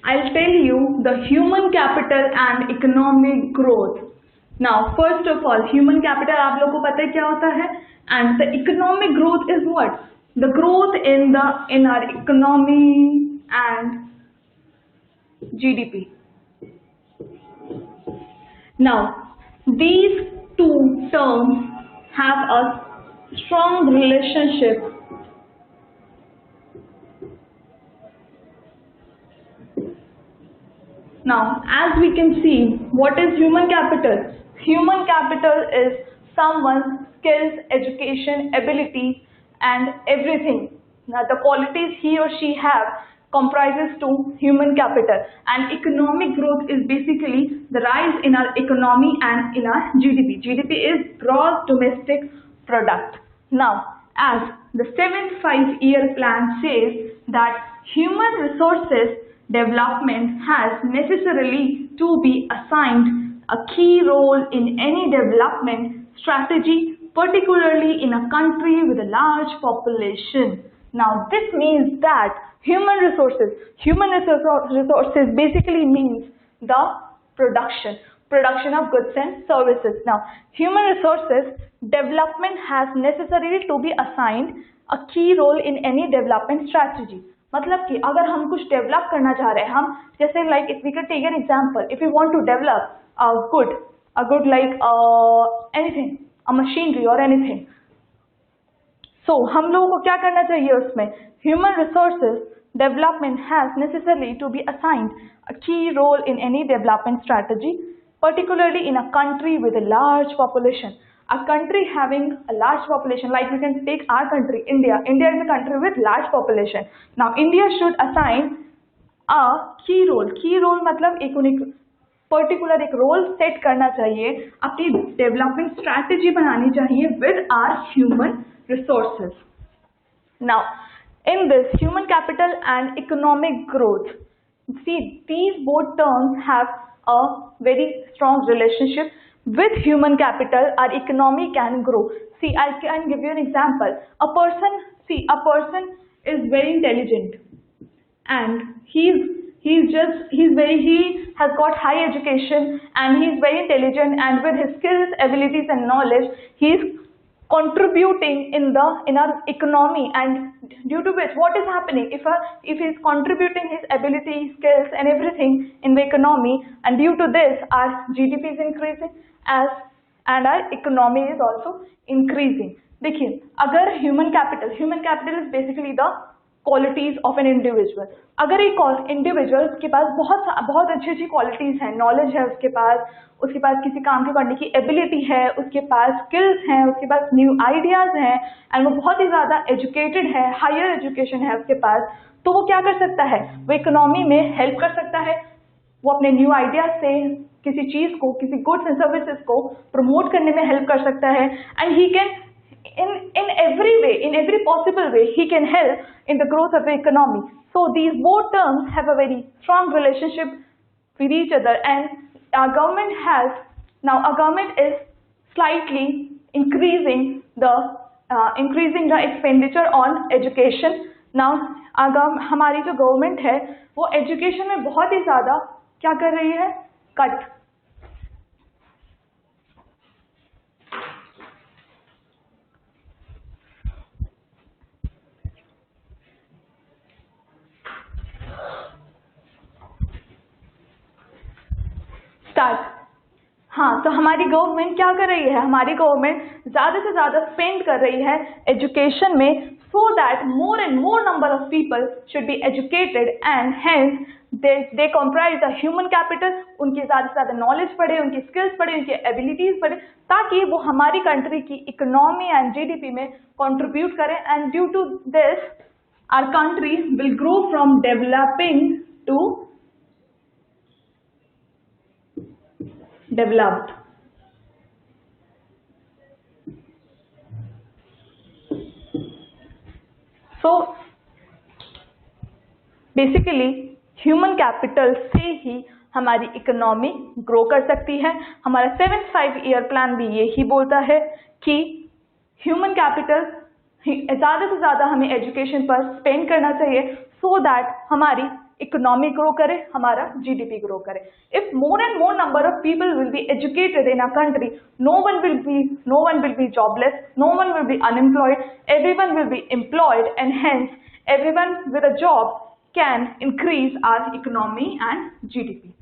I'll tell you the human capital and economic growth. Now, first of all, human capital आप लोगों को पता है क्या होता है, and the economic growth is what? The growth in our economy and GDP. Now, these two terms have a strong relationship. Now, as we can see, what is human capital? Human capital is someone's skills, education, abilities, and everything. Now, the qualities he or she have comprises to human capital. And economic growth is basically the rise in our economy and in our GDP. GDP is gross domestic product. Now, as the 7th 5-year plan says that human resources development has necessarily to be assigned a key role in any development strategy, particularly in a country with a large population. Now, this means that human resources basically means the production of goods and services. Now, human resources development has necessarily to be assigned a key role in any development strategy. मतलब कि अगर हम कुछ develop करना चाह रहे हैं, हम जैसे like if we can take an example, if you want to develop a good like anything, a machinery or anything. So हम लोगों को क्या करना चाहिए उसमें? Human resources development has necessarily to be assigned a key role in any development strategy, particularly in a country with a large population. A country having a large population, like we can take our country, India. India is a country with large population. Now, India should assign a key role. Key role मतलब एक particular एक role set करना चाहिए, अपनी development strategy बनानी चाहिए with our human resources. Now, in this human capital and economic growth, see these both terms have a very strong relationship. With human capital, our economy can grow. See, I can give you an example. A person is very intelligent, and he has got high education, and he's very intelligent, and with his skills, abilities, and knowledge, he's contributing in our economy, and due to which what is happening, if he's contributing his ability, skills, and everything in the economy, and due to this our GDP is increasing and our economy is also increasing. देखिए, अगर human capital is basically the qualities of an individual. अगर एक individual के पास बहुत अच्छी qualities हैं, knowledge है उसके पास किसी काम को करने की ability है, उसके पास skills हैं, उसके पास new ideas हैं, and वो बहुत ही ज़्यादा educated है, higher education है उसके पास, तो वो क्या कर सकता है? वो economy में help कर सकता है, वो अपने न्यू आइडियाज से किसी चीज को, किसी गुड्स एंड सर्विसेज को प्रमोट करने में हेल्प कर सकता है, and he can in every way, in every possible way, he can help in the growth of the economy. So these both terms have a very strong relationship with each other, and our government is slightly increasing the expenditure on education. Now हमारी जो government है वो education में बहुत ही ज़्यादा क्या कर रही है? कट. स्टार्ट. हाँ, तो हमारी गवर्नमेंट क्या कर रही है? हमारी गवर्नमेंट ज़्यादा से ज़्यादा स्पेंड कर रही है एजुकेशन में, so that more and more number of people should be educated, and hence they comprise the human capital. उनकी ज़्यादा से ज़्यादा नॉलेज बढ़े, उनकी स्किल्स बढ़े, उनकी एबिलिटीज बढ़े, ताकि वो हमारी कंट्री की इकोनॉमी एंड जीडीपी में कंट्रीब्यूट करें, and due to this our country will grow from developing to developed. So basically human capital से ही हमारी इकोनॉमी ग्रो कर सकती है. हमारा 7th 5-year प्लान भी यही बोलता है कि ह्यूमन कैपिटल ज़्यादा से ज़्यादा हमें एजुकेशन पर स्पेंड करना चाहिए, सो दैट हमारी इकोनॉमी ग्रो करे, हमारा जीडीपी ग्रो करे. If more and more number of people will be educated in a country, no one will be jobless, no one will be unemployed, everyone will be employed, and hence everyone with a job can increase our economy and GDP.